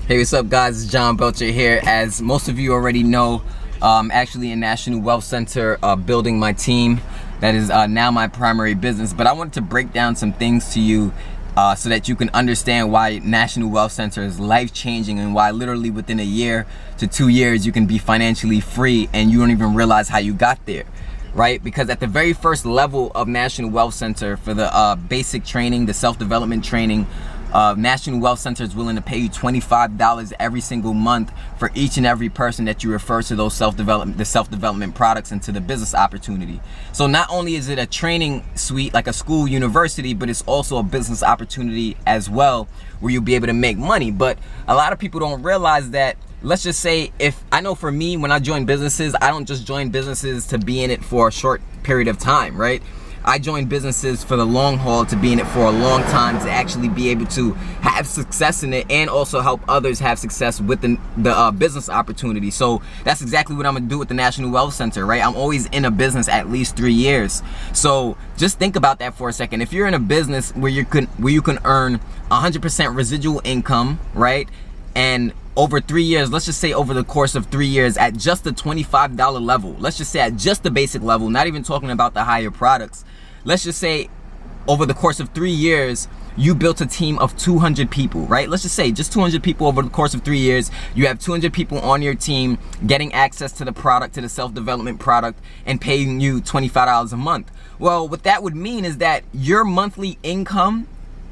Hey, what's up guys, it's John Belcher here. As most of you already know, actually in National Wealth Center building my team. That is now my primary business, but I wanted to break down some things to you so that you can understand why National Wealth Center is life-changing and why literally within a year to 2 years you can be financially free and you don't even realize how you got there, right? Because at the very first level of National Wealth Center, for the basic training, the self-development training, National Wealth Center is willing to pay you $25 every single month for each and every person that you refer to those self-development products and to the business opportunity. So not only is it a training suite like a school university, but it's also a business opportunity as well, where you'll be able to make money. But a lot of people don't realize that. Let's just say, if I know for me, when I join businesses, I don't just join businesses to be in it for a short period of time, right? I join businesses for the long haul, to be in it for a long time, to actually be able to have success in it and also help others have success with the business opportunity. So that's exactly what I'm gonna do with the National Wealth Center, right? I'm always in a business at least 3 years. So just think about that for a second. If you're in a business where you can earn 100% residual income, right? And over 3 years, let's just say over the course of 3 years, at just the $25 level, let's just say at just the basic level, not even talking about the higher products, let's just say over the course of 3 years, you built a team of 200 people, right? Let's just say just 200 people over the course of 3 years. You have 200 people on your team getting access to the product, to the self-development product, and paying you $25 a month. Well, what that would mean is that your monthly income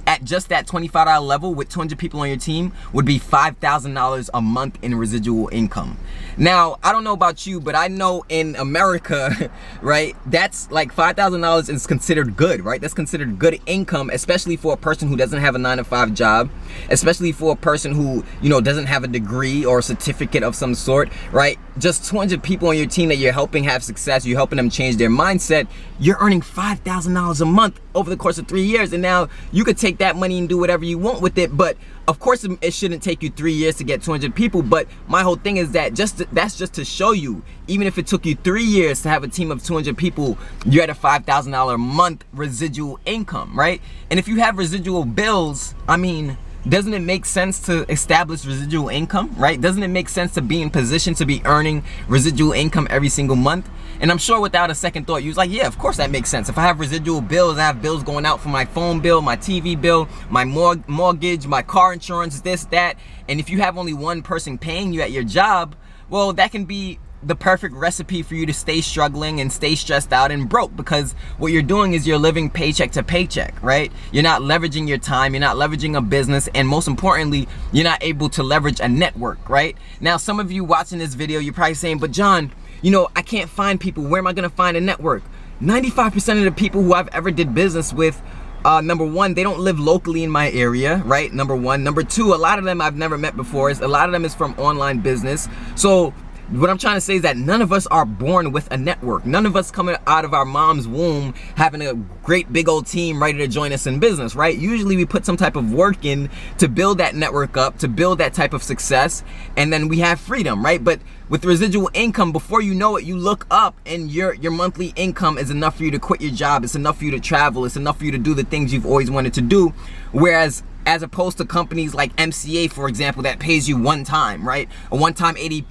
at just that $25 level with 200 people on your team would be $5,000 a month in residual income. Now, I don't know about you, but I know in America, right, that's like $5,000 is considered good, right? That's considered good income, especially for a person who doesn't have a 9-to-5 job, especially for a person who, you know, doesn't have a degree or a certificate of some sort, right? Just 200 people on your team that you're helping have success, you're helping them change their mindset, you're earning $5,000 a month over the course of 3 years. And now you could take that money and do whatever you want with it, but of course it shouldn't take you 3 years to get 200 people. But my whole thing is that that's just to show you, even if it took you 3 years to have a team of 200 people, you're at a $5,000 a month residual income, right? And if you have residual bills, I mean, doesn't it make sense to establish residual income, right? Doesn't it make sense to be in position to be earning residual income every single month? And I'm sure without a second thought, you was like, yeah, of course that makes sense. If I have residual bills, I have bills going out for my phone bill, my TV bill, my mortgage, my car insurance, this, that. And if you have only one person paying you at your job, well, that can be the perfect recipe for you to stay struggling and stay stressed out and broke, because what you're doing is you're living paycheck to paycheck, right? You're not leveraging your time, you're not leveraging a business, and most importantly, you're not able to leverage a network, right? Now, some of you watching this video, you're probably saying, but John, you know, I can't find people. Where am I gonna find a network? 95% of the people who I've ever did business with, number one, they don't live locally in my area, right? Number one. Number two, a lot of them I've never met before. A lot of them is from online business. So what I'm trying to say is that none of us are born with a network. None of us coming out of our mom's womb having a great big old team ready to join us in business, right? Usually we put some type of work in to build that network up, to build that type of success, and then we have freedom, right? But with residual income, before you know it, you look up and your monthly income is enough for you to quit your job. It's enough for you to travel. It's enough for you to do the things you've always wanted to do. Whereas as opposed to companies like MCA, for example, that pays you one time, right? A one-time $80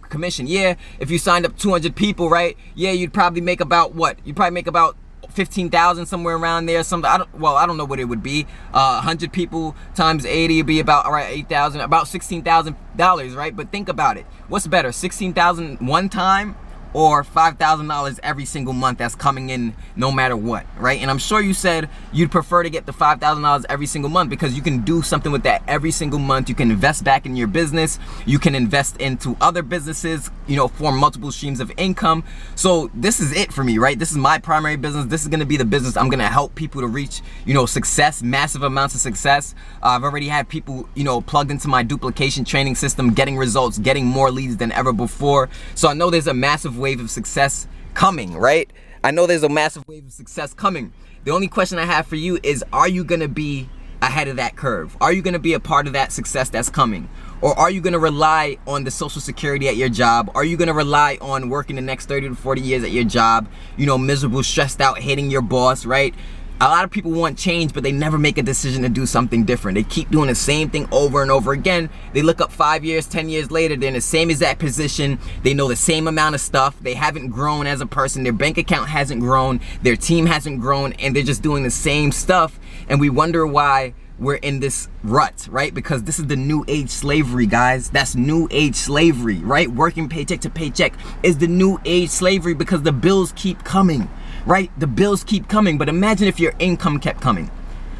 commission. Yeah, if you signed up 200 people, right? Yeah, you'd probably make about what? You'd probably make about 15,000, somewhere around there. I don't know what it would be. 100 people times 80 would be about, all right, 8,000, about $16,000, right? But think about it. What's better, 16,000 one time or $5,000 every single month that's coming in no matter what, right? And I'm sure you said you'd prefer to get the $5,000 every single month because you can do something with that every single month. You can invest back in your business. You can invest into other businesses, you know, form multiple streams of income. So this is it for me, right? This is my primary business. This is gonna be the business I'm gonna help people to reach, you know, success, massive amounts of success. I've already had people, you know, plugged into my duplication training system, getting results, getting more leads than ever before. So I know there's a massive wave of success coming, right? I know there's a massive wave of success coming. The only question I have for you is, are you gonna be ahead of that curve? Are you gonna be a part of that success that's coming? Or are you gonna rely on the social security at your job? Are you gonna rely on working the next 30 to 40 years at your job, you know, miserable, stressed out, hating your boss, right? A lot of people want change, but they never make a decision to do something different. They keep doing the same thing over and over again. They look up 5 years, 10 years later, they're in the same exact position. They know the same amount of stuff. They haven't grown as a person. Their bank account hasn't grown. Their team hasn't grown, and they're just doing the same stuff. And we wonder why we're in this rut, right? Because this is the new age slavery, guys. That's new age slavery, right? Working paycheck to paycheck is the new age slavery because the bills keep coming, right? The bills keep coming. But imagine if your income kept coming.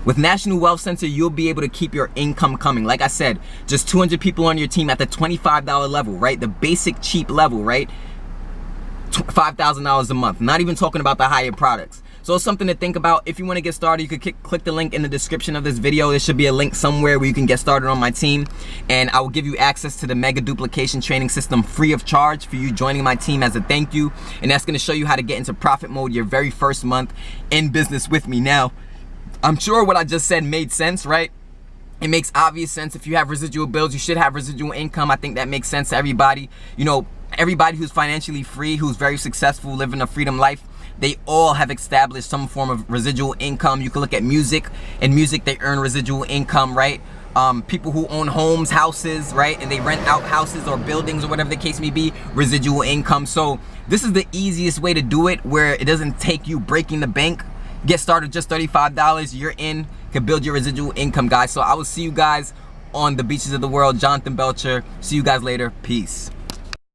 With National Wealth Center, you'll be able to keep your income coming. Like I said, just 200 people on your team at the $25 level, right? The basic cheap level, right? $5,000 a month. Not even talking about the higher products. So it's something to think about. If you want to get started, you could click the link in the description of this video. There should be a link somewhere where you can get started on my team, and I will give you access to the mega duplication training system free of charge for you joining my team as a thank you. And that's going to show you how to get into profit mode your very first month in business with me. Now, I'm sure what I just said made sense, right? It makes obvious sense. If you have residual bills, you should have residual income. I think that makes sense to everybody. You know, everybody who's financially free, who's very successful, living a freedom life, they all have established some form of residual income. You can look at music. In music, they earn residual income, right? People who own homes, houses, right? And they rent out houses or buildings or whatever the case may be, residual income. So this is the easiest way to do it, where it doesn't take you breaking the bank. Get started just $35. You're in, can build your residual income, guys. So I will see you guys on the beaches of the world. Jonathan Belcher. See you guys later. Peace.